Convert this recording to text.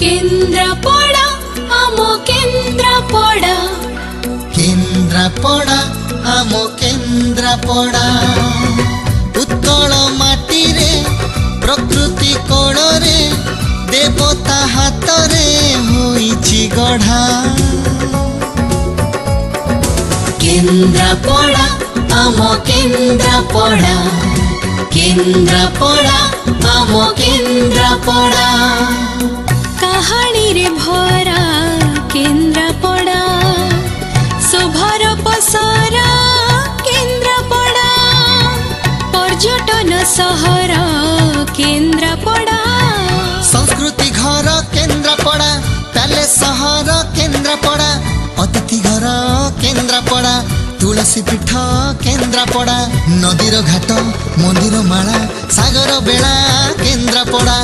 केन्द्रापड़ा आमो केन्द्रापड़ा केन्द्रापड़ा आमो केन्द्रापड़ा उत्कल माटी रे प्रकृति कोल रे देवता हाथ रे होइछि गढ़ा केन्द्रापड़ा आमो केन्द्रापड़ा केन्द्रापड़ा आमो केन्द्रापड़ा कहानी रे भरा केन्द्रापड़ा शोभार पसरा केन्द्रापड़ा पर्यटन सहर केन्द्रापड़ा संस्कृति घर केन्द्रापड़ा पैलेस सहर केन्द्रापड़ा अतिथि घर केन्द्रापड़ा तुलसी पीठ केन्द्रापड़ा नदीर घाट मंदिर माला सागर बेला केन्द्रापड़ा।